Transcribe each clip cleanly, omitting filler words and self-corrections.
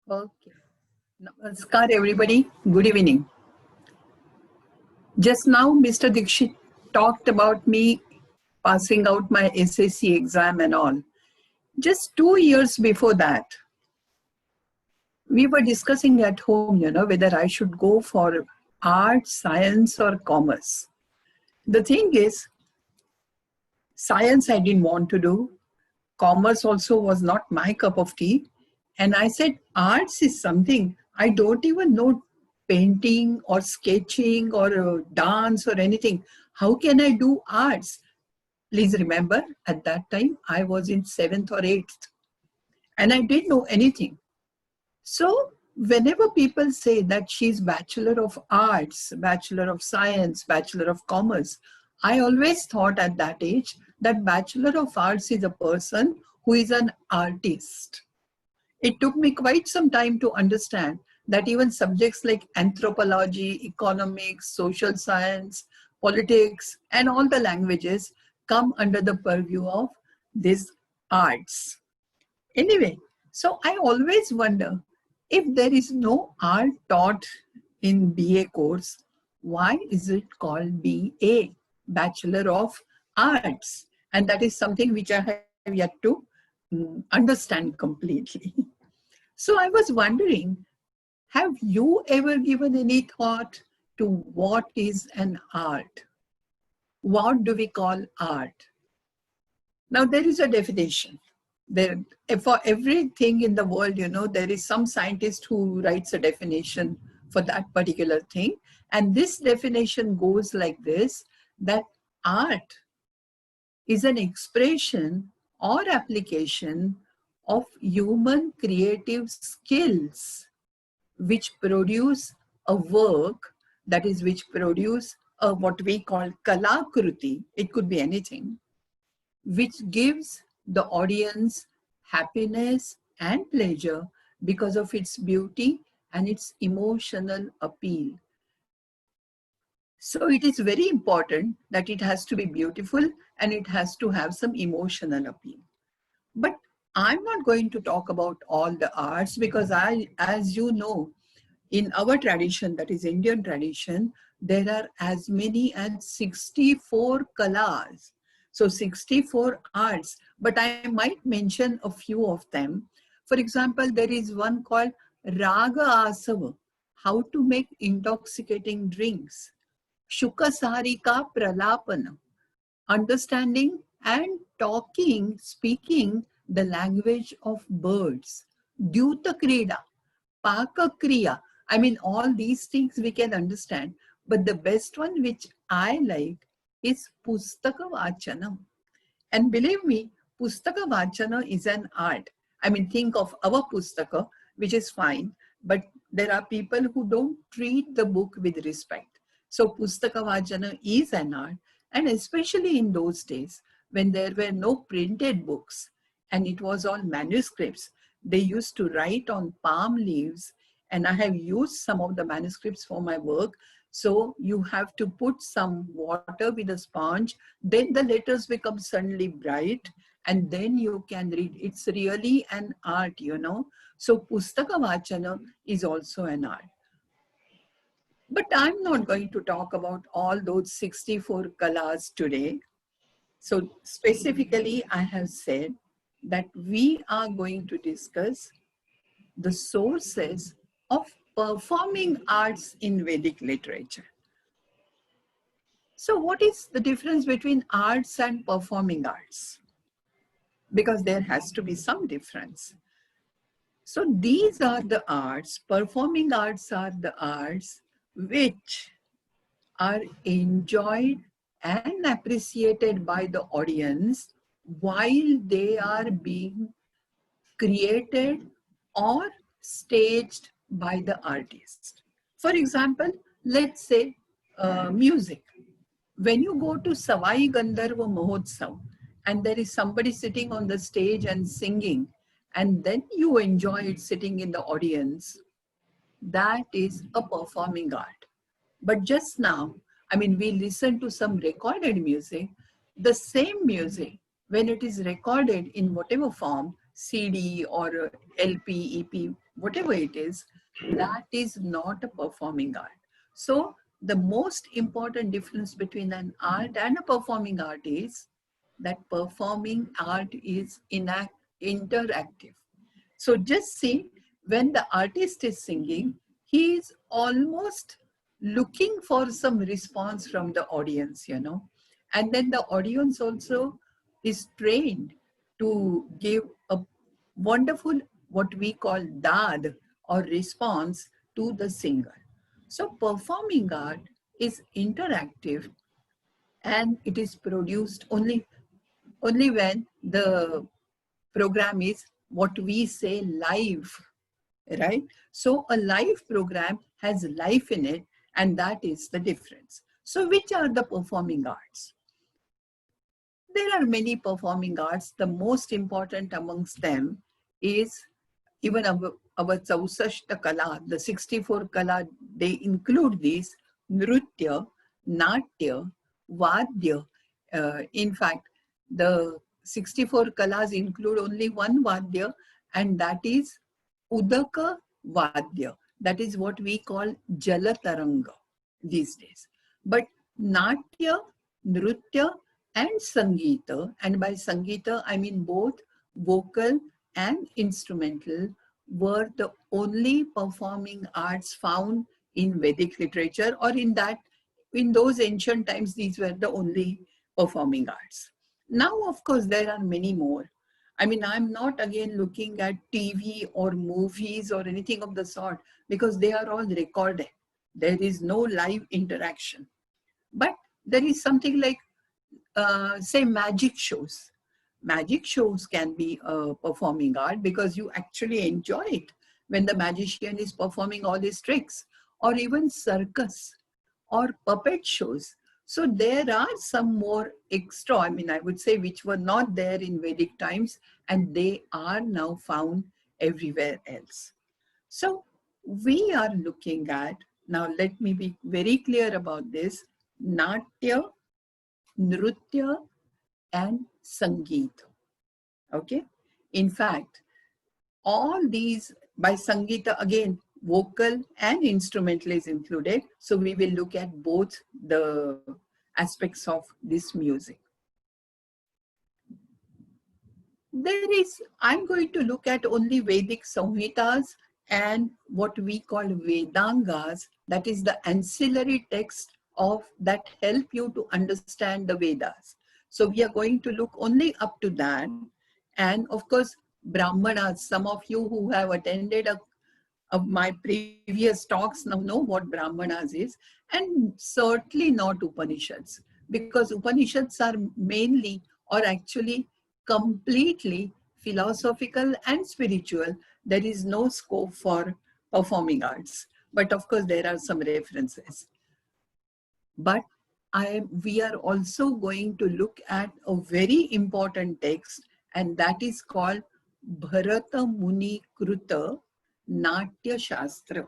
Okay. Namaskar, everybody. Good evening. Just now, Mr. Dixit talked about me passing out my SSC exam and all. Just 2 years before that, we were discussing at home, whether I should go for art, science, or commerce. The thing is, science I didn't want to do. Commerce also was not my cup of tea. And I said, arts is something I don't even know painting or sketching or dance or anything. How can I do arts? Please remember, at that time, I was in 7th or 8th and I didn't know anything. So whenever people say that she's Bachelor of Arts, Bachelor of Science, Bachelor of Commerce, I always thought at that age that Bachelor of Arts is a person who is an artist. It took me quite some time to understand that even subjects like anthropology, economics, social science, politics, and all the languages come under the purview of these arts. Anyway, so I always wonder, if there is no art taught in BA course, why is it called BA, Bachelor of Arts? And that is something which I have yet to understand completely. So I was wondering, have you ever given any thought to what is an art? What do we call art? Now there is a definition. There, for everything in the world, there is some scientist who writes a definition for that particular thing. And this definition goes like this, that art is an expression or application of human creative skills which produce a work, that is, which produce what we call kalakruti, it could be anything, which gives the audience happiness and pleasure because of its beauty and its emotional appeal. So it is very important that it has to be beautiful and it has to have some emotional appeal. But I'm not going to talk about all the arts because as you know, in our tradition, that is Indian tradition, there are as many as 64 kalas. So 64 arts, but I might mention a few of them. For example, there is one called Raga Asava, how to make intoxicating drinks. Shukasarika Pralapana, understanding and talking, speaking the language of birds. Dyuta Krida, Pakakriya. I mean, all these things we can understand. But the best one which I like is Pustaka Vachanam. And believe me, Pustaka Vachana is an art. I mean, think of our Pustaka, which is fine, but there are people who don't treat the book with respect. So Pustaka Vachana is an art, and especially in those days when there were no printed books and it was all manuscripts, they used to write on palm leaves, and I have used some of the manuscripts for my work. So you have to put some water with a sponge, then the letters become suddenly bright, and then you can read. It's really an art, So Pustaka Vachana is also an art. But I'm not going to talk about all those 64 kalas today. So specifically, I have said that we are going to discuss the sources of performing arts in Vedic literature. So what is the difference between arts and performing arts? Because there has to be some difference. So these are the arts, performing arts are the arts which are enjoyed and appreciated by the audience while they are being created or staged by the artist. For example, let's say music. When you go to Savai Gandharva Mahotsav and there is somebody sitting on the stage and singing, and then you enjoy it sitting in the audience, that is a performing art. But just now, I mean, we listen to some recorded music, the same music, when it is recorded in whatever form, CD or LP, EP, whatever it is, that is not a performing art. So the most important difference between an art and a performing art is that performing art is interactive. So just see, when the artist is singing, he is almost looking for some response from the audience, you know. And then the audience also is trained to give a wonderful, what we call dad or response to the singer. So performing art is interactive, and it is produced only when the program is what we say live, right? So a live program has life in it, and that is the difference. So which are the performing arts? There are many performing arts. The most important amongst them is even our 64 kala, the 64 kala, they include these: nritya, natya, vadya. In fact, the 64 kalas include only one vadya, and that is udaka vadya. That is what we call jalataranga these days. But natya, nritya, and sangeeta, and by sangeeta I mean both vocal and instrumental, were the only performing arts found in Vedic literature, or in those ancient times, these were the only performing arts. Now, of course, there are many more. I mean, I'm not again looking at TV or movies or anything of the sort, because they are all recorded. There is no live interaction. But there is something like, say, magic shows. Magic shows can be a performing art because you actually enjoy it when the magician is performing all his tricks, or even circus or puppet shows. So there are some more extra, I mean, I would say, which were not there in Vedic times, and they are now found everywhere else. So we are looking at, now let me be very clear about this, Natya, Nritya, and Sangeet. Okay. In fact, all these, by Sangeeta, again, vocal and instrumental is included. So we will look at both the aspects of this music. I'm going to look at only Vedic Samhitas and what we call Vedangas, that is the ancillary text that help you to understand the Vedas. So we are going to look only up to that. And of course, Brahmanas, some of you who have attended of my previous talks now know what Brahmanas is, and certainly not Upanishads, because Upanishads are mainly, or actually completely, philosophical and spiritual. There is no scope for performing arts. But of course, there are some references. But we are also going to look at a very important text, and that is called Bharata Muni Kruta Natya Shastra.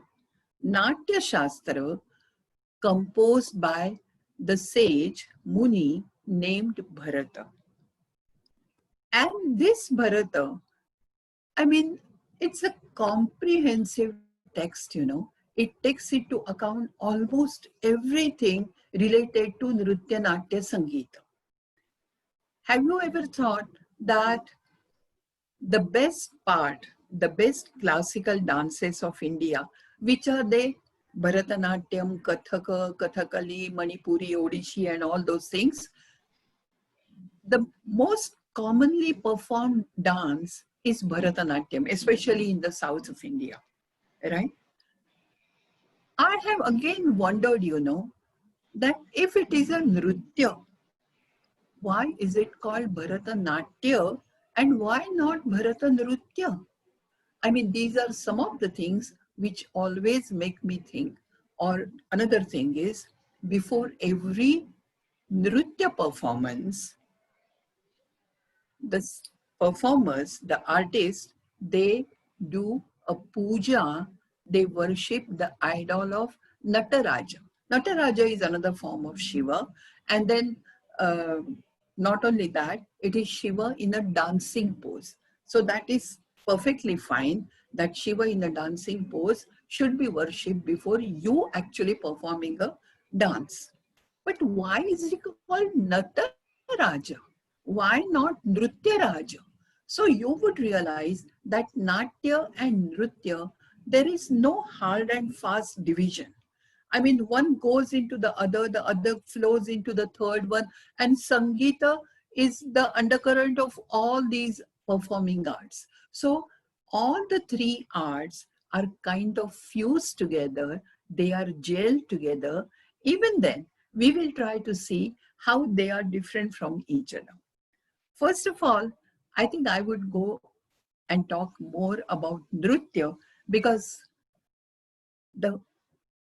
Natya Shastra, composed by the sage Muni named Bharata. And this Bharata, I mean, it's a comprehensive text, you know. It takes into account almost everything related to Nritya Natya Sangeeta. Have you ever thought that the best classical dances of India, which are they? Bharatanatyam, Kathaka, Kathakali, Manipuri, Odissi, and all those things. The most commonly performed dance is Bharatanatyam, especially in the south of India, right? I have again wondered, you know, that if it is a Nritya, why is it called Bharatanatyam, and why not Bharatanatyam? I mean, these are some of the things which always make me think. Or another thing is, before every Nritya performance, the performers, the artists, they do a puja, they worship the idol of Nataraja. Nataraja is another form of Shiva. And then not only that, it is Shiva in a dancing pose. So that is perfectly fine. that Shiva in a dancing pose should be worshipped before you actually performing a dance. But why is it called Nataraja? Why not Nritya Raja? So you would realize that Natya and Nritya, there is no hard and fast division. I mean, one goes into the other flows into the third one, and Sangeeta is the undercurrent of all these performing arts. So all the three arts are kind of fused together, they are gelled together. Even then, we will try to see how they are different from each other. First of all, I think I would go and talk more about Nritya because the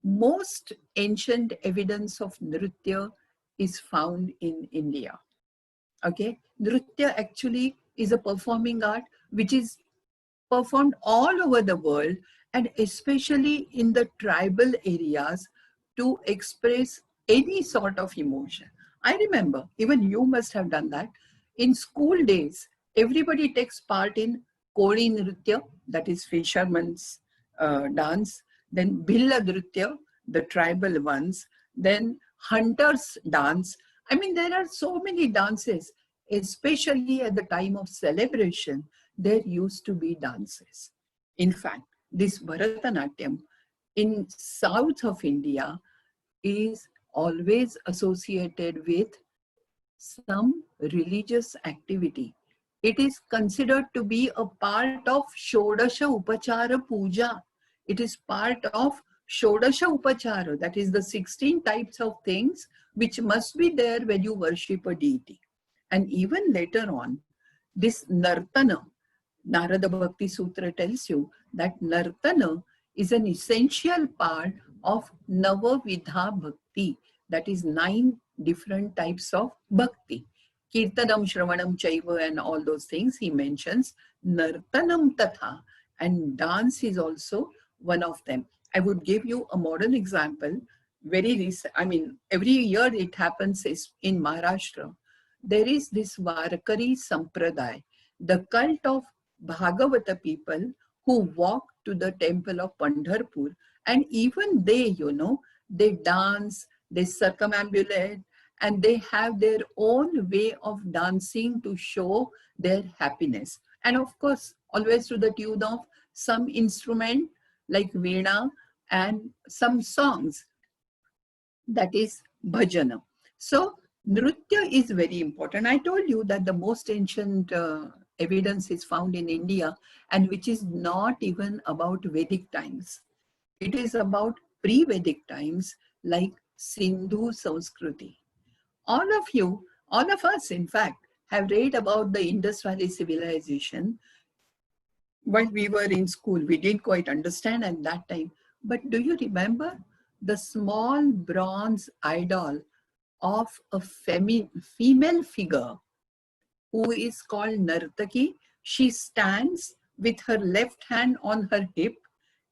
most ancient evidence of Nritya is found in India. Okay, Nritya actually is a performing art which is performed all over the world and especially in the tribal areas to express any sort of emotion. I remember, even you must have done that. In school days, everybody takes part in Koli Nritya, that is fisherman's dance, then Billa Nritya, the tribal ones, then hunters dance. I mean, there are so many dances, especially at the time of celebration there used to be dances. In fact, this Bharatanatyam in south of India is always associated with some religious activity. It is considered to be a part of Shodasha Upachara Puja. It is part of Shodasha Upachara, that is the 16 types of things which must be there when you worship a deity. And even later on, this Nartana, Narada Bhakti Sutra tells you that Nartana is an essential part of Navavidha Bhakti, that is 9 different types of Bhakti. Kirtanam, Shravanam, Chaiva and all those things he mentions. Nartanam Tatha, and dance is also one of them. I would give you a modern example. Very recent, I mean, every year it happens is in Maharashtra. There is this Varkari Sampradaya, the cult of Bhagavata people who walk to the temple of Pandharpur, and even they, you know, they dance, they circumambulate, and they have their own way of dancing to show their happiness. And of course, always to the tune of some instrument like veena and some songs, that is bhajana. So Nritya is very important. I told you that the most ancient evidence is found in India, and which is not even about Vedic times. It is about pre-Vedic times like Sindhu Sanskriti. All of us in fact, have read about the Indus Valley civilization. While we were in school, we didn't quite understand at that time. But do you remember the small bronze idol of a female figure who is called Nartaki? She stands with her left hand on her hip,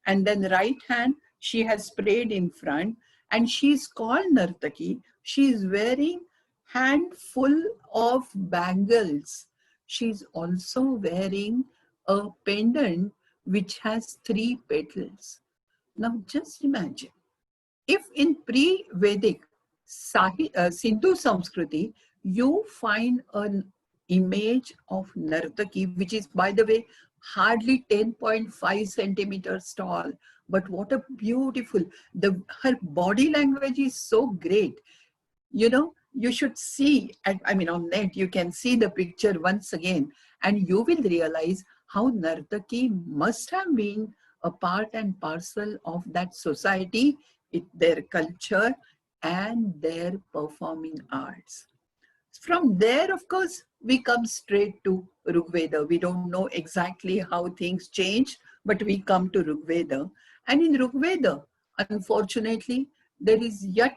and then right hand she has spread in front, and she is called Nartaki. She is wearing handful of bangles. She is also wearing a pendant which has 3 petals. Now just imagine, if in pre-Vedic Sindhu Samskriti, you find an image of Nartaki, which is, by the way, hardly 10.5 centimeters tall, but what a beautiful, her body language is so great. You know, you should see, I mean, on net, you can see the picture once again, and you will realize how Nartaki must have been a part and parcel of that society, their culture and their performing arts. From there, of course, we come straight to Rigveda. We don't know exactly how things changed, but we come to Rigveda. And in Rigveda, unfortunately, there is yet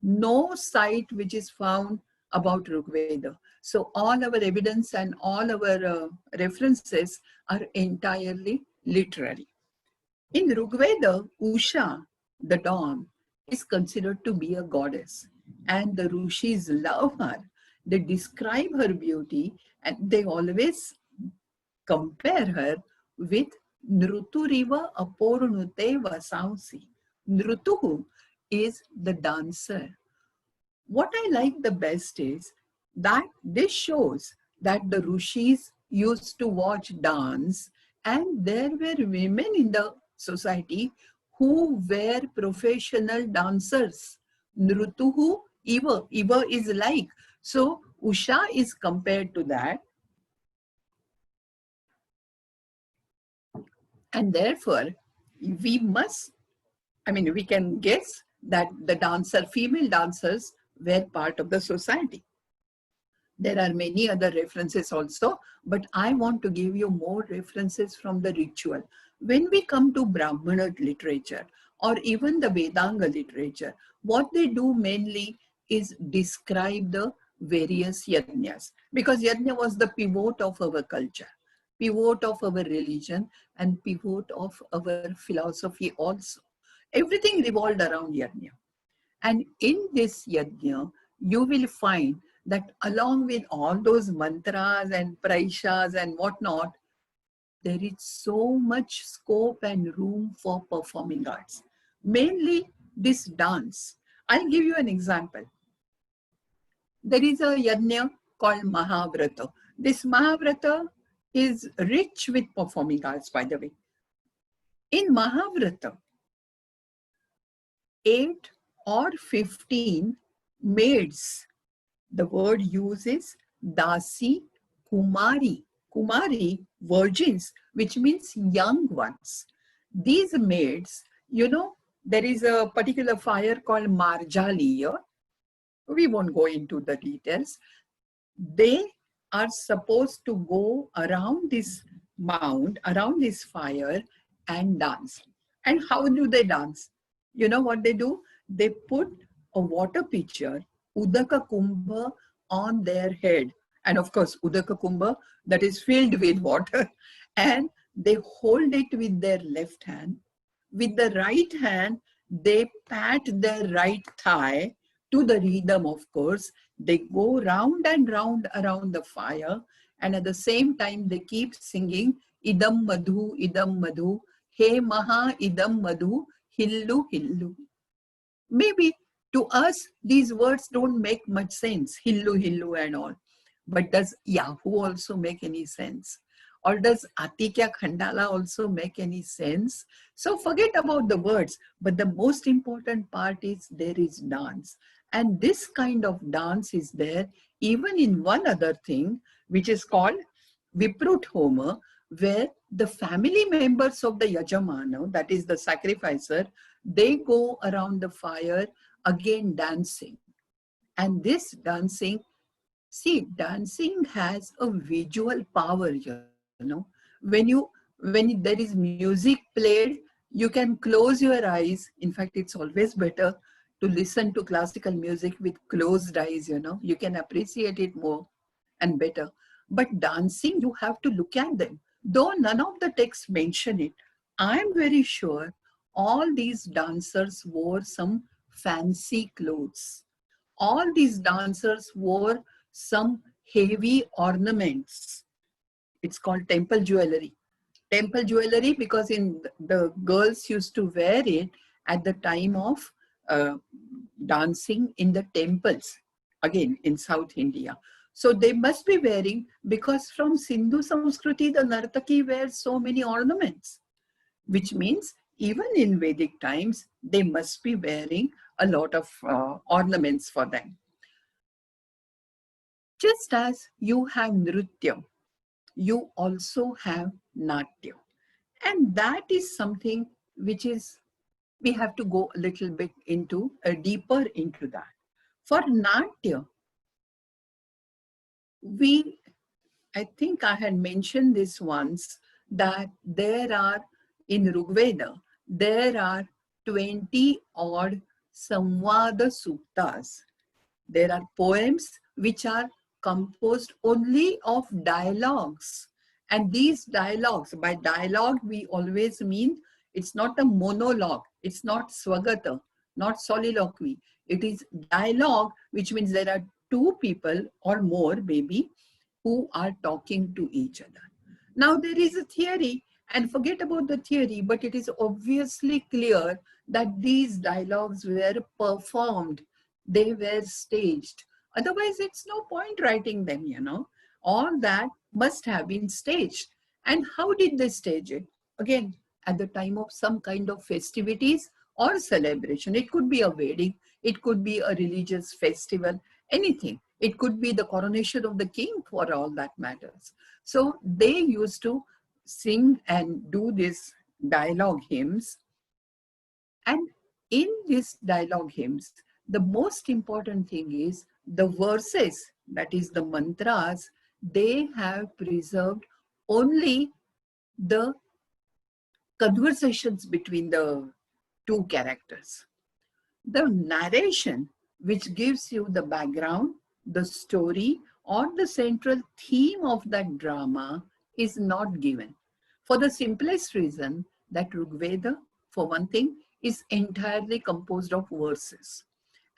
no site which is found about Rigveda. So all our evidence and all our references are entirely literary. In Rigveda, Usha, the dawn, is considered to be a goddess, and the Rishis love her. They describe her beauty, and they always compare her with Nruturiva apornute vasansi. Nrutuhu is the dancer. What I like the best is that this shows that the rishis used to watch dance, and there were women in the society who were professional dancers. Nrutuhu Eva. Eva is like. So Usha is compared to that. And therefore, we must, we can guess that the female dancers were part of the society. There are many other references also, but I want to give you more references from the ritual. When we come to Brahmana literature or even the Vedanga literature, what they do mainly is describe the various yajnas, because yajna was the pivot of our culture, pivot of our religion, and pivot of our philosophy also. Everything revolved around yajna. And in this yajna, you will find that along with all those mantras and praishas and whatnot, there is so much scope and room for performing arts. Mainly this dance. I'll give you an example. There is a yajna called Mahavrata. This Mahavrata is rich with performing arts, by the way. In Mahavrata, 8 or 15 maids, the word uses dasi, kumari. Kumari, virgins, which means young ones. These maids, there is a particular fire called Marjali here. We won't go into the details. They are supposed to go around this mound, around this fire, and dance. And how do they dance? You know what they do? They put a water pitcher, Udaka Kumbha, on their head. And of course, Udaka Kumbha, that is filled with water. And they hold it with their left hand. With the right hand, they pat their right thigh to the rhythm, of course. They go round and round around the fire. And at the same time, they keep singing, Idam Madhu, He Maha Idam Madhu, Hillu Hillu. Maybe to us, these words don't make much sense, Hillu Hillu and all. But does Yahoo also make any sense? Or does Atikya Khandala also make any sense? So forget about the words, but the most important part is there is dance. And this kind of dance is there even in one other thing, which is called Viprut Homa, where the family members of the Yajamana, that is the sacrificer, they go around the fire again dancing. And this dancing, see, dancing has a visual power, When there is music played, you can close your eyes. In fact, it's always better to listen to classical music with closed eyes, You can appreciate it more and better. But dancing, you have to look at them. Though none of the texts mention it, I'm very sure all these dancers wore some fancy clothes. All these dancers wore some heavy ornaments. It's called temple jewelry. Temple jewelry because the girls used to wear it at the time of dancing in the temples, again in South India. So they must be wearing, because from Sindhu Samskriti, the Nartaki wears so many ornaments, which means even in Vedic times, they must be wearing a lot of ornaments for them. Just as you have Nritya, you also have Natya. And that is something which is, we have to go a little bit deeper into that. For Natya, I think I had mentioned this once, that there are, in Rigveda, there are 20 odd Samvada Suktas. There are poems which are composed only of dialogues. And these dialogues, by dialogue, we always mean it's not a monologue, it's not swagata, not soliloquy. It is dialogue, which means there are two people or more, maybe, who are talking to each other. Now, there is a theory And forget about the theory, but it is obviously clear that these dialogues were performed, they were staged. Otherwise, it's no point writing them, you know. All that must have been staged. And how did they stage it? Again, at the time of some kind of festivities or celebration. It could be a wedding, it could be a religious festival, anything. It could be the coronation of the king for all that matters. So they used to sing and do these dialogue hymns. And in these dialogue hymns, the most important thing is the verses, that is the mantras, they have preserved only the conversations between the two characters. The narration, which gives you the background, the story, or the central theme of that drama, is not given. For the simplest reason that Rigveda, for one thing, is entirely composed of verses.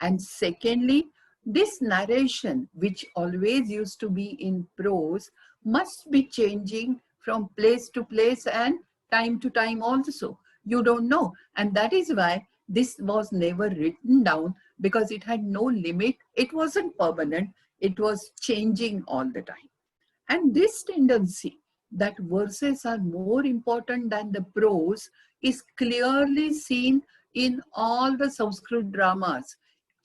And secondly, this narration, which always used to be in prose, must be changing from place to place and time to time also. You don't know. And that is why this was never written down, because it had no limit. It wasn't permanent. It was changing all the time. And this tendency that verses are more important than the prose is clearly seen in all the Sanskrit dramas.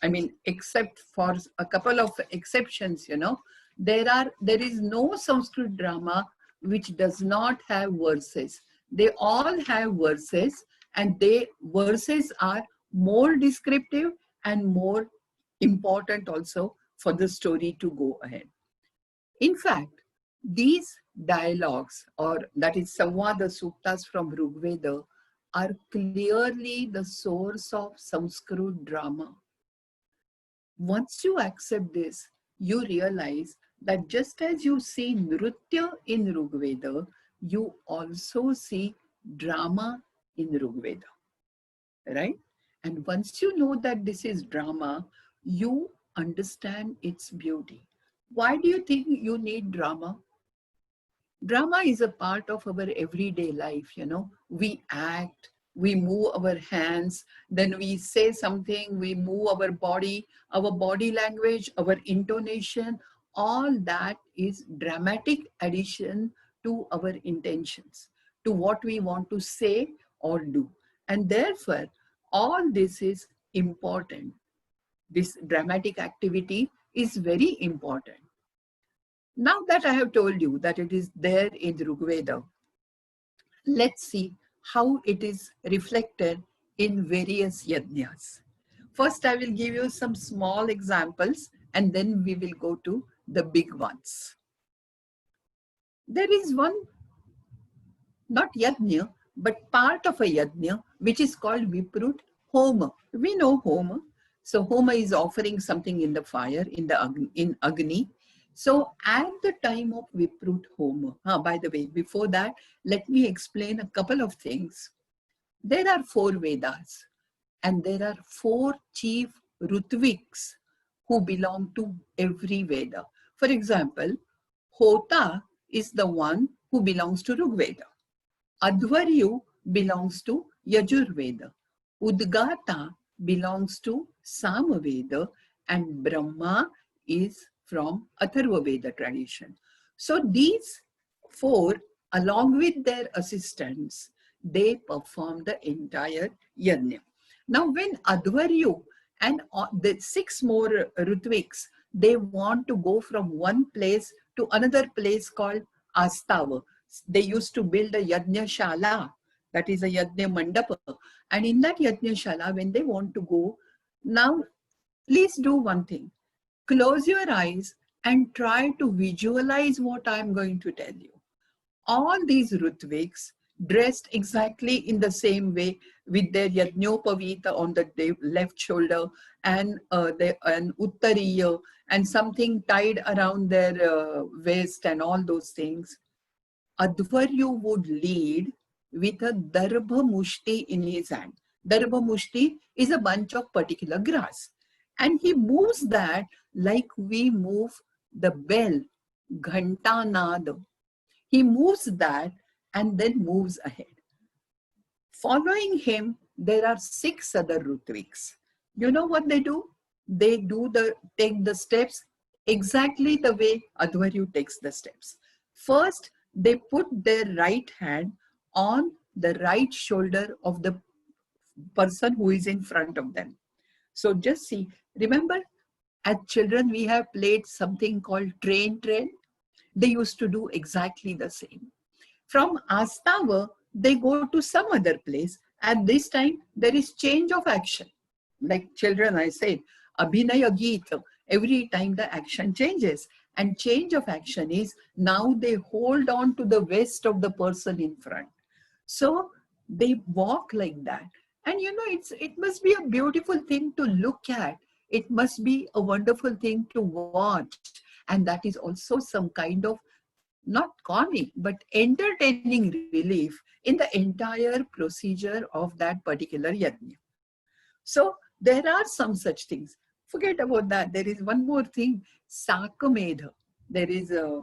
I mean, except for a couple of exceptions, you know, there is no Sanskrit drama which does not have verses. They all have verses, and verses are more descriptive and more important also for the story to go ahead. In fact, these dialogues, or that is Samvada Suktas from Rigveda, are clearly the source of Sanskrit drama. Once you accept this, you realize that just as you see Nritya in Rigveda, you also see drama in Rigveda, right? And once you know that this is drama, you understand its beauty. Why do you think you need drama? Drama is a part of our everyday life, you know. We act, we move our hands, then we say something, we move our body language, our intonation, all that is dramatic addition to our intentions, to what we want to say or do. And therefore, all this is important. This dramatic activity is very important. Now that I have told you that it is there in Rigveda, let's see how it is reflected in various yajnas. First, I will give you some small examples, and then we will go to the big ones. There is one, not yajna, but part of a yajna, which is called Viprut Homa. We know Homa. So Homa is offering something in the fire, in Agni. So at the time of Viprut Homa, by the way, before that, let me explain a couple of things. There are 4 Vedas, and there are 4 chief Rutviks who belong to every Veda. For example, Hota is the one who belongs to Rigveda. Advaryu belongs to Yajurveda. Udgata belongs to Samaveda, and Brahma is from Atharva Veda tradition. So these 4, along with their assistants, they perform the entire yajna. Now when Advaryu and the 6 more Rutviks, they want to go from one place to another place called Astava. They used to build a yajna shala, that is a yajna mandapa. And in that yajna shala, when they want to go, now please do one thing. Close your eyes and try to visualize what I'm going to tell you. All these Rutviks, dressed exactly in the same way, with their Yajnopavita on the left shoulder and an Uttariya and something tied around their waist and all those things. Advaryu would lead with a Darbha Mushti in his hand. Darbha Mushti is a bunch of particular grass. And he moves that like we move the bell, Ghanta Nada. He moves that and then moves ahead. Following him, there are 6 other Ritviks. You know what they do? They take the steps exactly the way Adhvaryu takes the steps. First, they put their right hand on the right shoulder of the person who is in front of them. So just see, remember, as children, we have played something called train. They used to do exactly the same. From Astava, they go to some other place. At this time, there is change of action. Like children, I said, Abhinaya Geeta. Every time the action changes. And change of action is now they hold on to the waist of the person in front. So they walk like that. And you know, it must be a beautiful thing to look at. It must be a wonderful thing to watch. And that is also some kind of not comic, but entertaining relief in the entire procedure of that particular yajna. So there are some such things. Forget about that. There is one more thing, Sakamedha. There is a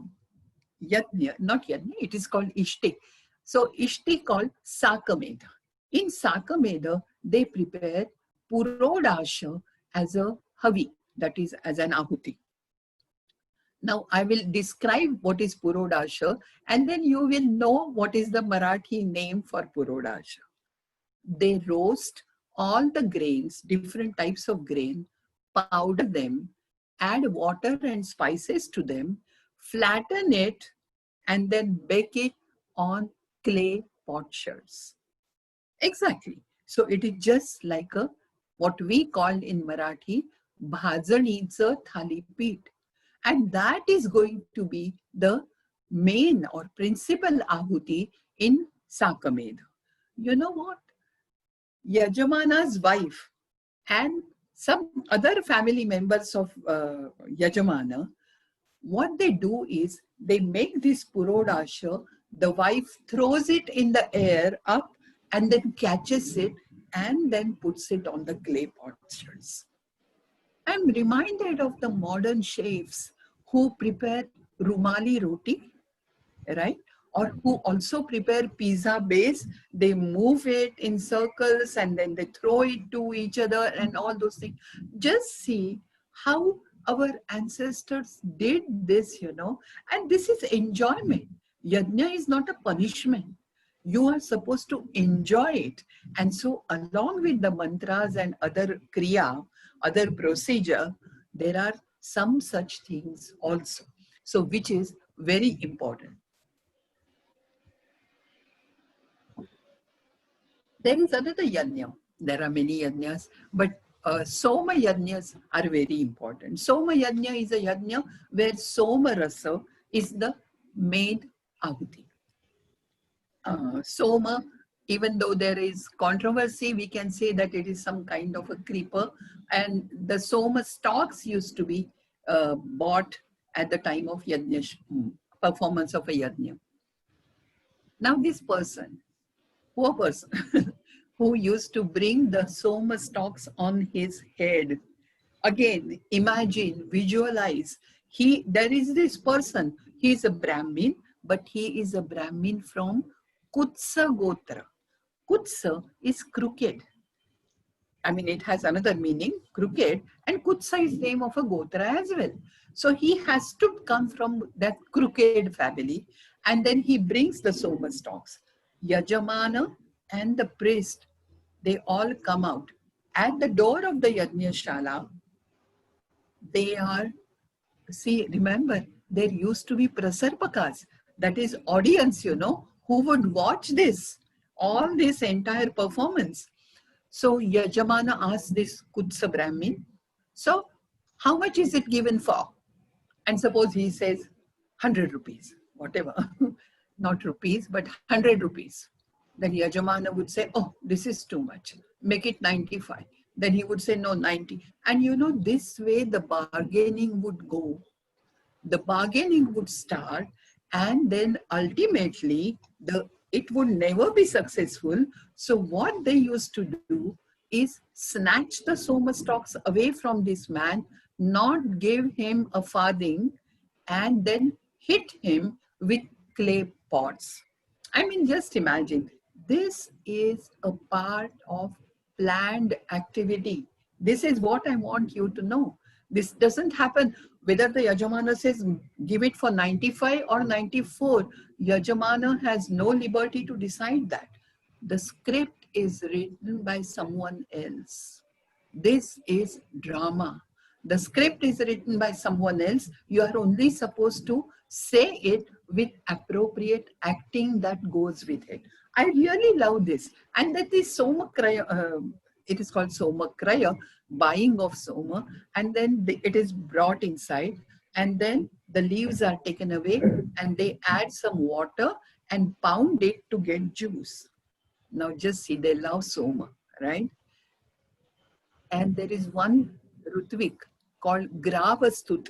yajna, not yajna, it is called Ishti. So Ishti called Sakamedha. In Sakamedha, they prepare Purodasha as a havi, that is as an ahuti. Now I will describe what is Purodasha and then you will know what is the Marathi name for Purodasha. They roast all the grains, different types of grain, powder them, add water and spices to them, flatten it, and then bake it on clay potsherds. Exactly. So it is just like a what we call in Marathi bhajanitsa thalipit. And that is going to be the main or principal ahuti in Sakamedha. You know what? Yajamana's wife and some other family members of Yajamana, what they do is they make this Purodasha, the wife throws it in the air up and then catches it and then puts it on the clay potsherds. I'm reminded of the modern chefs who prepare rumali roti, right? Or who also prepare pizza base. They move it in circles and then they throw it to each other and all those things. Just see how our ancestors did this, you know, and this is enjoyment. Yajna is not a punishment. You are supposed to enjoy it. And so along with the mantras and other kriya, other procedure, there are some such things also. So which is very important. There is another yajna. There are many yajnas, but Soma yajnas are very important. Soma yajna is a yajna where Soma rasa is the main ahuti. Soma, even though there is controversy, we can say that it is some kind of a creeper. And the Soma stalks used to be bought at the time of yajna, performance of a yajna. Now this person, poor person, who used to bring the Soma stalks on his head. Again, imagine, visualize. There is this person, he is a Brahmin, but he is a Brahmin from Kutsa Gotra. Kutsa is crooked. I mean, it has another meaning, crooked, and Kutsa is name of a Gotra as well. So he has to come from that crooked family, and then he brings the Soma stalks. Yajamana and the priest, they all come out. At the door of the Yajna-shala, they are, see, remember, there used to be prasarpakas, that is audience, you know, who would watch this, all this entire performance. So Yajamana asked this Kutsa Brahmin, so how much is it given for? And suppose he says 100 rupees, whatever, not rupees, but 100 rupees. Then Yajamana would say, oh, this is too much, make it 95. Then he would say, no, 90. And you know, this way the bargaining would go. The bargaining would start, and then ultimately it would never be successful. So what they used to do is snatch the Soma stalks away from this man, not give him a farthing, and then hit him with clay pots. I mean, just imagine, this is a part of planned activity. This is what I want you to know. This doesn't happen whether the Yajamana says give it for 95 or 94. Yajamana has no liberty to decide that. The script is written by someone else. This is drama. The script is written by someone else. You are only supposed to say it with appropriate acting that goes with it. I really love this. And that is Somakraya, it is called Somakraya, buying of Soma, and then it is brought inside, and then the leaves are taken away, and they add some water and pound it to get juice. Now just see, they love Soma, right? And there is one Rutvik called Gravastut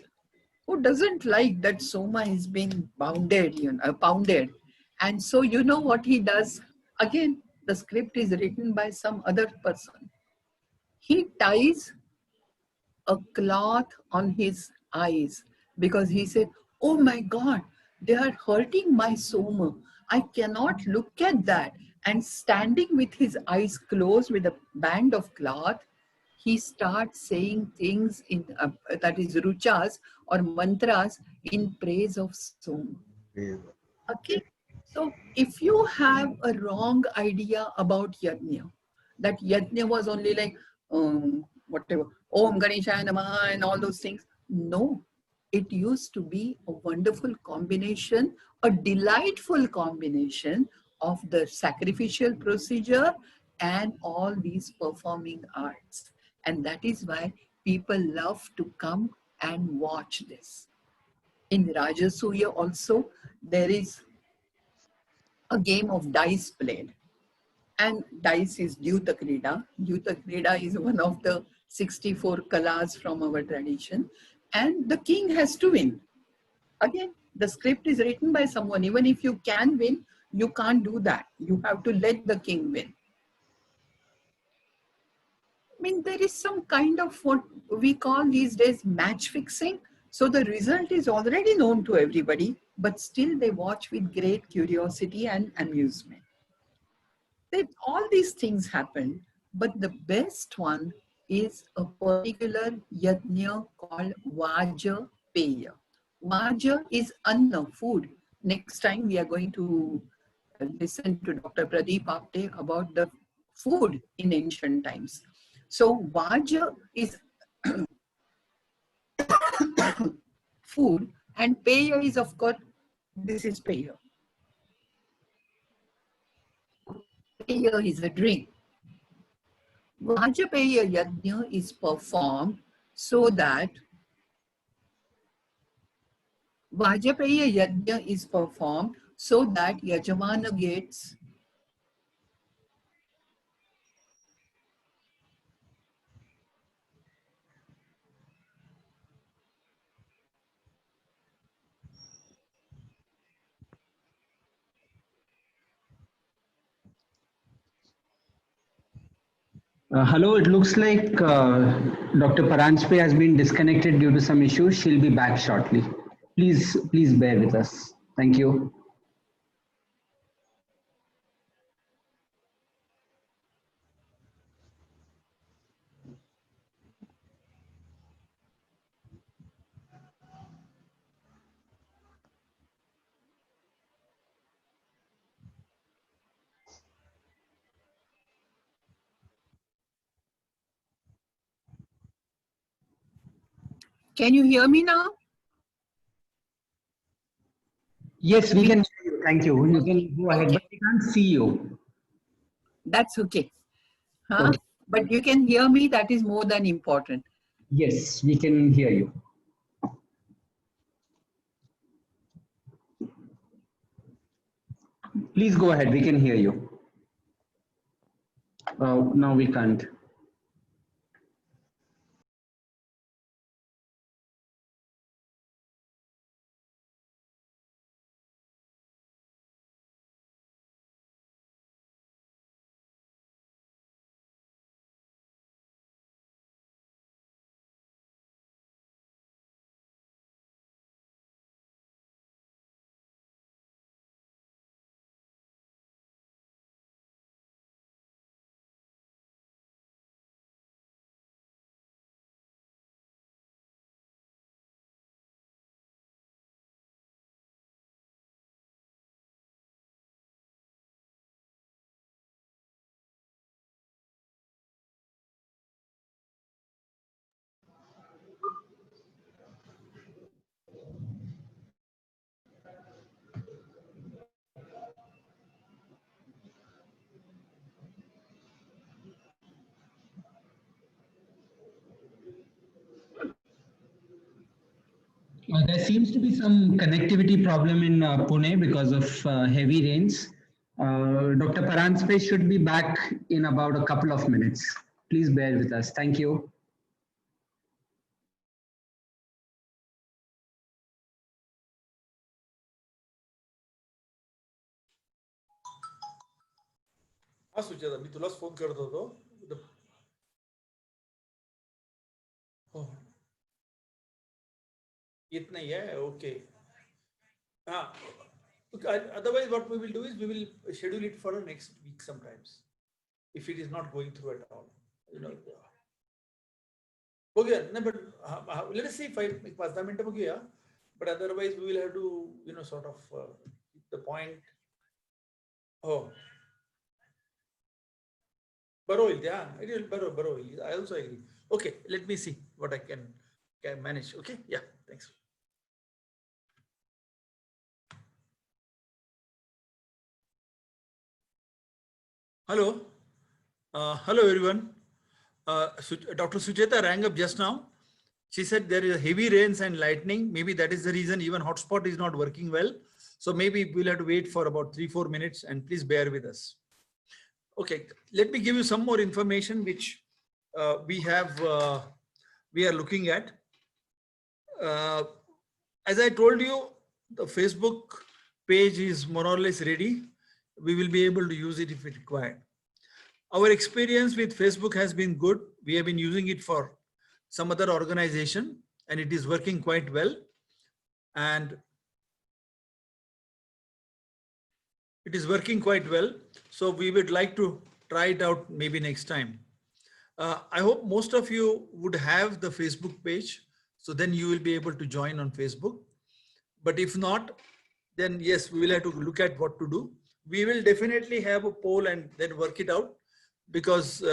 who doesn't like that Soma is being pounded. And so you know what he does? Again, the script is written by some other person. He ties a cloth on his eyes because he said, oh my God, they are hurting my Soma. I cannot look at that. And standing with his eyes closed with a band of cloth, he starts saying things in that is ruchas or mantras in praise of Soma. Okay. So if you have a wrong idea about yajna, that yajna was only like whatever, Om Ganeshaya Namaha and all those things. No, it used to be a wonderful combination, a delightful combination of the sacrificial procedure and all these performing arts. And that is why people love to come and watch this. In Rajasuya also, there is a game of dice played. And dice is Dyuta Krida. Dyuta Krida is one of the 64 kalas from our tradition. And the king has to win. Again, the script is written by someone. Even if you can win, you can't do that. You have to let the king win. I mean, there is some kind of what we call these days match fixing. So the result is already known to everybody, but still they watch with great curiosity and amusement. That all these things happen, but the best one is a particular yajna called Vaja Peya. Vaja is anna, food. Next time we are going to listen to Dr. Pradeep Apte about the food in ancient times. So Vaja is food and Peya is, of course, this is Peya. Peya is a drink. Vajapeya Yajna is performed so that Yajamana gets Hello, it looks like Dr. Paranjpe has been disconnected due to some issues. She'll be back shortly. Please bear with us. Thank you. Can you hear me now? Yes, we can hear you. Thank you. You can go ahead, but we can't see you. That's okay. Huh? Okay. But you can hear me, that is more than important. Yes, we can hear you. Please go ahead. We can hear you. No, we can't. There seems to be some connectivity problem in Pune because of heavy rains. Dr. Paranspe should be back in about a couple of minutes. Please bear with us. Thank you. हा सुचेता, मी तुलाच phone करत होतो. हो, येत नाही आहे. Okay. हा. Otherwise, what we will do is we will schedule it for next week sometimes, if it is not going through at all. You know. बघूया नाही, but let us see if एक 5-10 मिनिटं बघूया. But otherwise, we will have to sort of keep the point. हो. बरं होईल त्या. It will बरं होईल. I also agree. Okay, let me see what I can manage. Okay, yeah, thanks. Hello, hello everyone. Dr. Sujeta rang up just now. She said there is heavy rains and lightning. Maybe that is the reason even hotspot is not working well. So maybe we'll have to wait for about 3-4 minutes, and please bear with us. Okay, let me give you some more information which we are looking at. As I told you, the Facebook page is more or less ready. We will be able to use it if it required. Our experience with Facebook has been good. We have been using it for some other organization and it is working quite well. And it is working quite well. So we would like to try it out maybe next time. I hope most of you would have the Facebook page. So then you will be able to join on Facebook. But if not, then yes, we will have to look at what to do. We will definitely have a poll and then work it out, because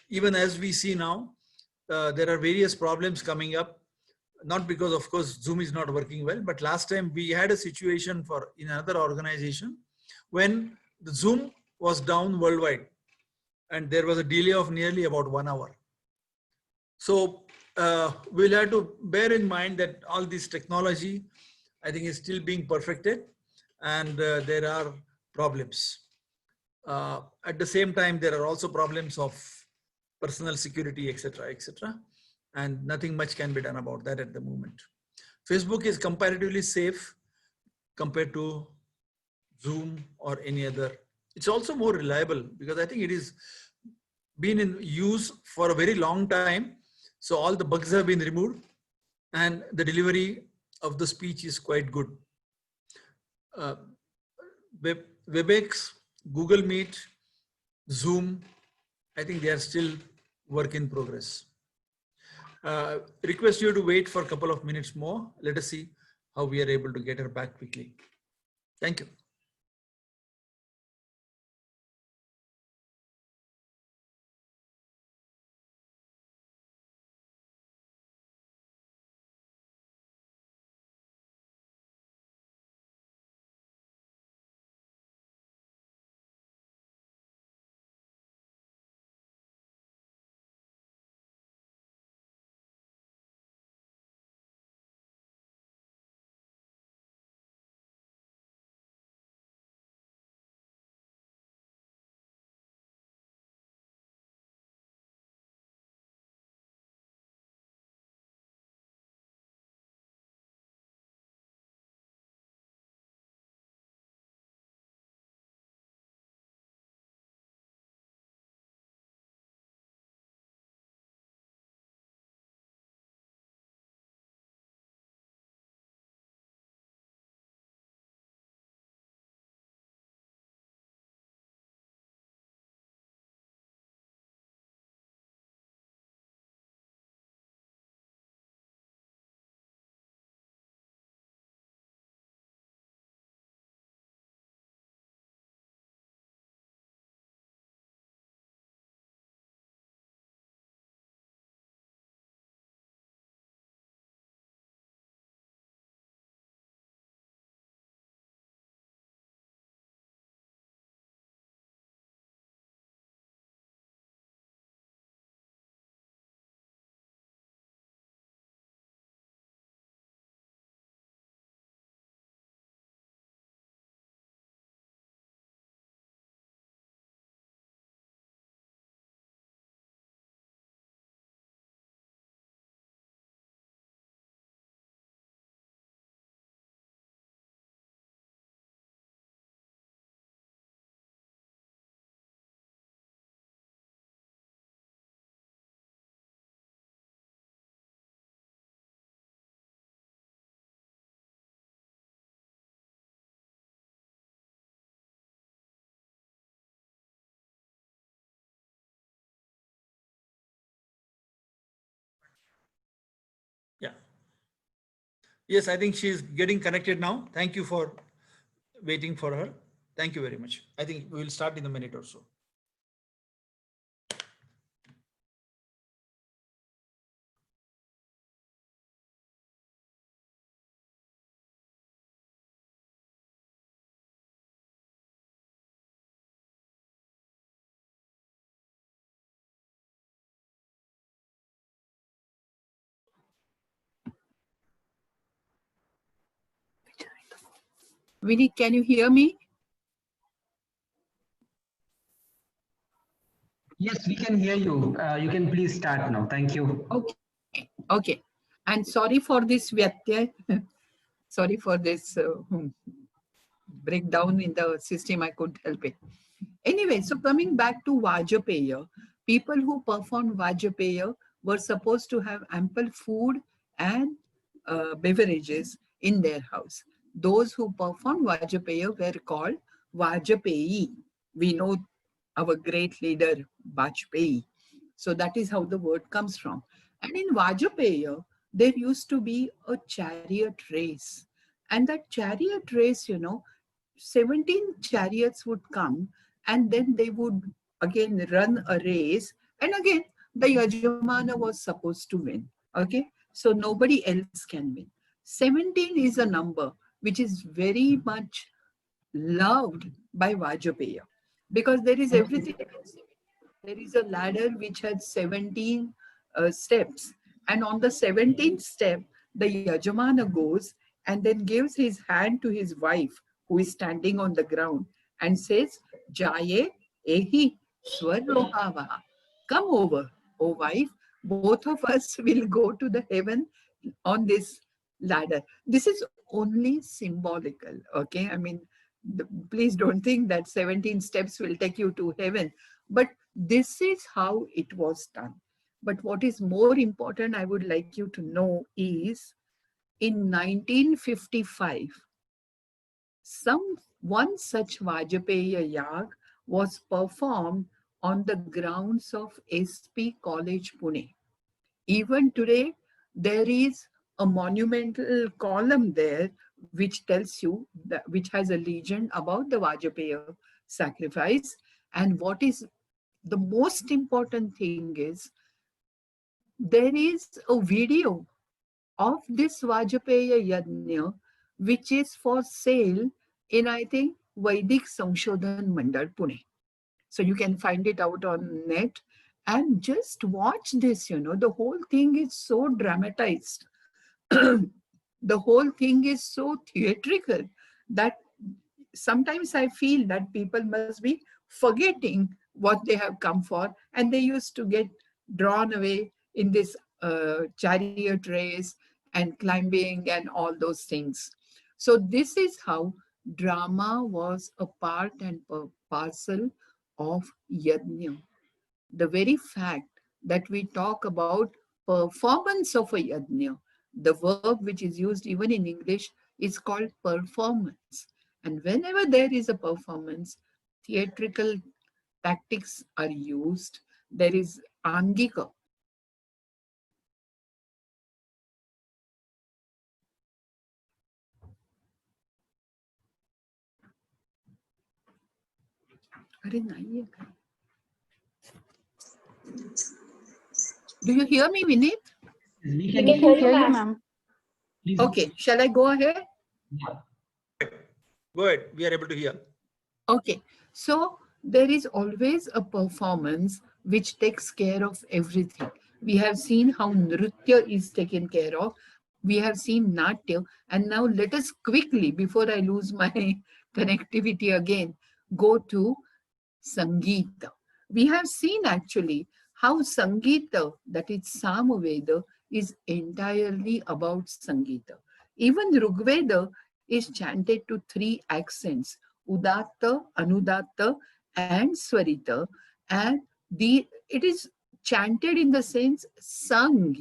even as we see now, there are various problems coming up. Not because, of course, Zoom is not working well, but last time we had a situation in another organization when the Zoom was down worldwide and there was a delay of nearly about 1 hour. So we'll have to bear in mind that all this technology, I think, is still being perfected and there are problems. At the same time, there are also problems of personal security, etc., etc., and nothing much can be done about that at the moment. Facebook is comparatively safe compared to Zoom or any other. It's also more reliable because I think it is been in use for a very long time. So all the bugs have been removed and the delivery of the speech is quite good. WebEx, Google Meet, Zoom, I think they are still work in progress. Request you to wait for a couple of minutes more. Let us see how we are able to get her back quickly. Thank you. Yes, I think she's getting connected now. Thank you for waiting for her. Thank you very much. I think we will start in a minute or so. Vinny, can you hear me? Yes, we can hear you. You can please start now. Thank you. Okay. Okay. And sorry for this Vyatyay. Sorry for this breakdown in the system. I couldn't help it. Anyway, so coming back to Vajpayee, people who performed Vajpayee were supposed to have ample food and beverages in their house. Those who performed Vajpayee were called Vajpayee. We know our great leader Vajpayee. So that is how the word comes from. And in Vajpayee, there used to be a chariot race. And that chariot race, 17 chariots would come and then they would again run a race. And again, the Yajamana was supposed to win. Okay. So nobody else can win. 17 is a number which is very much loved by Vajpayee because there is everything. There is a ladder which has 17 steps. And on the 17th step, the Yajamana goes and then gives his hand to his wife who is standing on the ground and says, Jaye ehi swarlohavaha. Come over, O wife. Both of us will go to the heaven on this ladder. This is only symbolical, okay? I mean, please don't think that 17 steps will take you to heaven. But this is how it was done. But what is more important, I would like you to know is in 1955, one such Vajpayee Yag was performed on the grounds of SP College, Pune. Even today, there is a monumental column there which tells you that, which has a legend about the Vajpayee sacrifice. And what is the most important thing is there is a video of this Vajpayee Yajna which is for sale in, I think, Vedic Samshodhan Mandal, Pune. So you can find it out on net and just watch this, the whole thing is so dramatized. The whole thing is so theatrical that sometimes I feel that people must be forgetting what they have come for and they used to get drawn away in this chariot race and climbing and all those things. So this is how drama was a part and parcel of Yajna. The very fact that we talk about performance of a Yajna, the verb which is used even in English is called performance. And whenever there is a performance, theatrical tactics are used. There is Angika. Do you hear me, Vinit? We can hear you, ma'am. Please. Okay, shall I go ahead? Yeah. Go ahead. We are able to hear. Okay, so there is always a performance which takes care of everything. We have seen how Nritya is taken care of. We have seen Natya. And now let us quickly, before I lose my connectivity again, go to Sangeeta. We have seen actually how Sangeeta, that is Samaveda, is entirely about Sangeeta. Even Rigveda is chanted to 3 accents, Udatta, Anudatta, and Swarita. And it is chanted in the sense sung,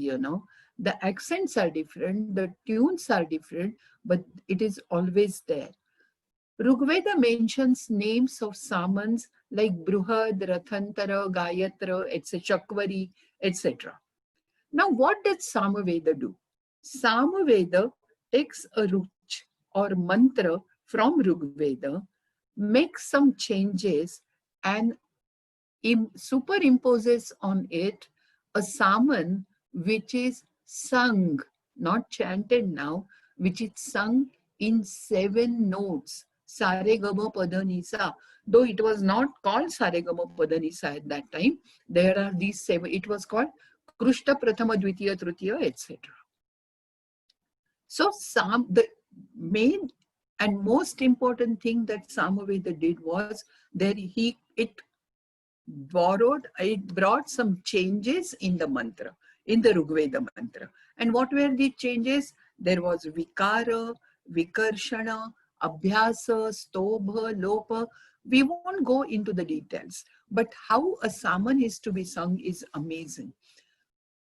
The accents are different, the tunes are different, but it is always there. Rigveda mentions names of Samans like Bruhad, Rathantara, Gayatra, etc., Chakvari, etc. Now, what does Samaveda do? Samaveda takes a ruch or mantra from Rigveda, makes some changes, and superimposes on it a saman which is sung, not chanted now, which is sung in 7 notes. Saregama Padanisa. Though it was not called Saregama Padanisa at that time, there are these 7. It was called Krushta Prathama Dvitiya Tritiya, etc. So the main and most important thing that Samaveda did was that it brought some changes in the mantra, in the Rigveda mantra. And what were the changes? There was Vikara, Vikarshana, Abhyasa, Stobha, Lopa. We won't go into the details, but how a Saman is to be sung is amazing.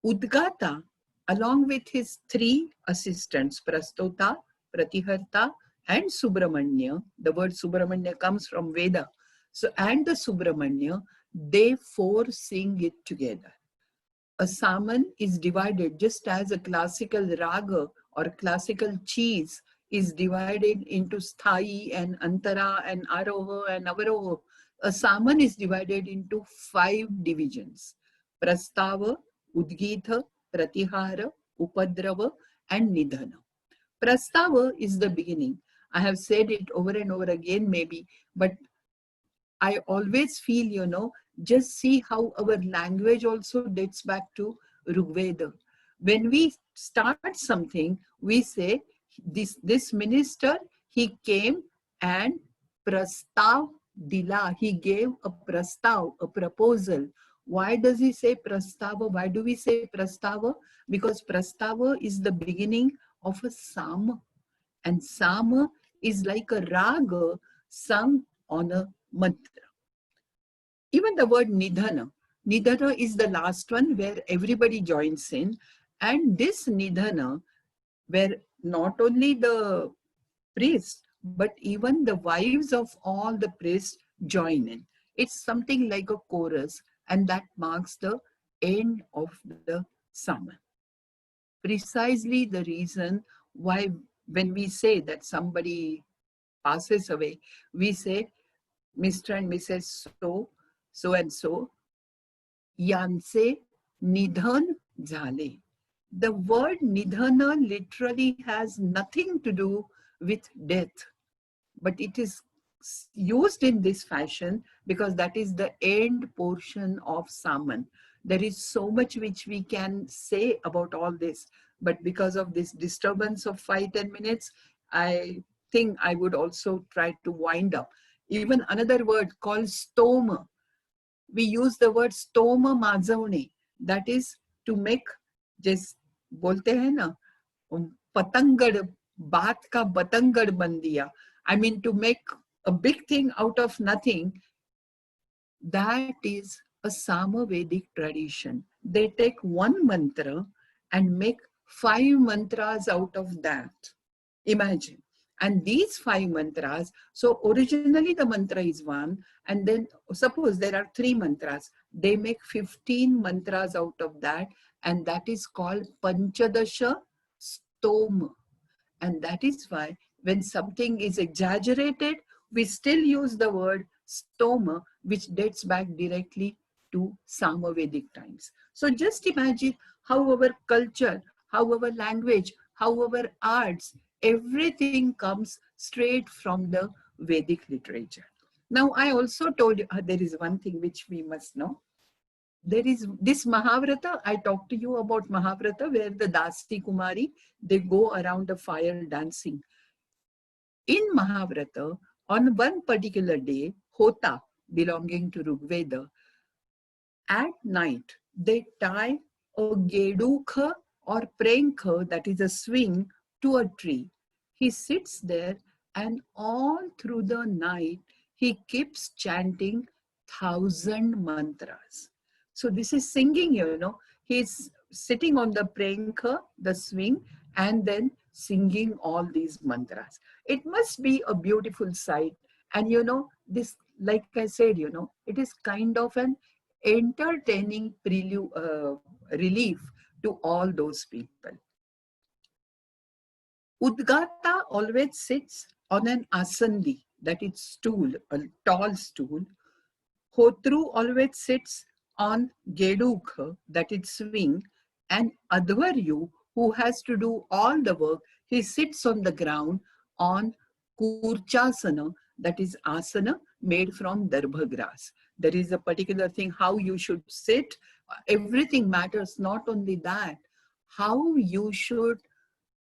Udgata, along with his 3 assistants, Prastota, Pratiharta, and Subramanya, the word Subramanya comes from Veda. So, and the Subramanya, they 4 sing it together. A Saman is divided just as a classical raga or classical cheese is divided into Sthai and Antara and Aroha and Avaroha. A Saman is divided into 5 divisions: Prastava, Udgita, Pratihara, Upadrava, and Nidhana. Prastava is the beginning. I have said it over and over again maybe, but I always feel, just see how our language also dates back to Rigveda. When we start something, we say, this minister, he came and prastav dila. He gave a prastav, a proposal. Why does he say prastava? Why do we say prastava? Because prastava is the beginning of a sama. And sama is like a raga sung on a mantra. Even the word nidhana. Nidhana is the last one where everybody joins in. And this nidhana, where not only the priest, but even the wives of all the priests join in. It's something like a chorus, and that marks the end of the Saman. Precisely the reason why when we say that somebody passes away, we say Mr. and Mrs. So and so, यांचे निधन झाले. The word nidhana literally has nothing to do with death, but it is used in this fashion because that is the end portion of Saman. There is so much which we can say about all this, but because of this disturbance of 5-10 minutes, I think I would also try to wind up. Even another word called stoma. We use the word stoma mazavne. That is to make, just बोलते हैं ना, पतंगड़, बात का बतंगड़ बन दिया. I mean, to make a big thing out of nothing. That is a Samavedic tradition. They take one mantra and make 5 mantras out of that. Imagine. And these 5 mantras, so originally the mantra is 1, and then suppose there are 3 mantras, they make 15 mantras out of that, and that is called Panchadasha Stoma. And that is why when something is exaggerated, we still use the word stoma, which dates back directly to Samavedic times. So just imagine how our culture, how our language, how our arts, everything comes straight from the Vedic literature. Now, I also told you, there is one thing which we must know. There is this Mahavrata. I talked to you about Mahavrata, where the Dasi Kumari, they go around the fire dancing. In Mahavrata, on one particular day, Hota, belonging to Rigveda, at night, they tie a gedukha or prankha, that is a swing, to a tree. He sits there and all through the night, he keeps chanting 1,000 mantras. So this is singing, he's sitting on the prankha, the swing, and then singing all these mantras. It must be a beautiful sight. And this, like I said, it is kind of an entertaining relief to all those people. Udgata always sits on an asandi, that is stool, a tall stool. Hotru always sits on gedukha, that is swing, and Advaryu, who has to do all the work, he sits on the ground on kurchasana, that is asana made from darbha grass. There is a particular thing how you should sit. Everything matters. Not only that, how you should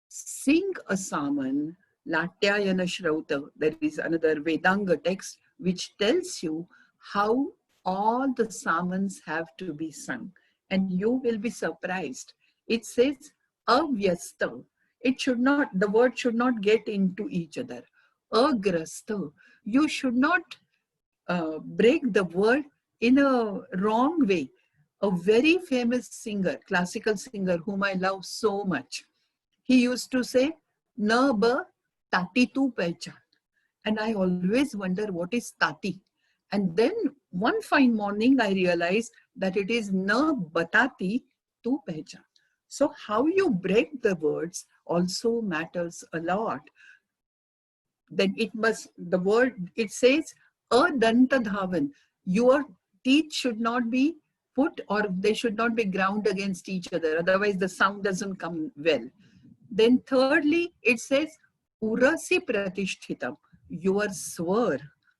sing a saman, Latyayana Shrauta. There is another Vedanga text which tells you how all the samans have to be sung. And you will be surprised. It says avyasta. It should not, the word should not get into each other. Agrasta. You should not break the word in a wrong way. A very famous singer, classical singer, whom I love so much, he used to say, na ba tati tu pehchan. And I always wonder what is tati. And then one fine morning, I realized that it is na batati tu pehchan. So how you break the words also matters a lot. Then it must, the word, it says, adanta dhavan. Your teeth should not be put, or they should not be ground against each other. Otherwise the sound doesn't come well. Then thirdly, it says, urasi pratishtitam. Your swar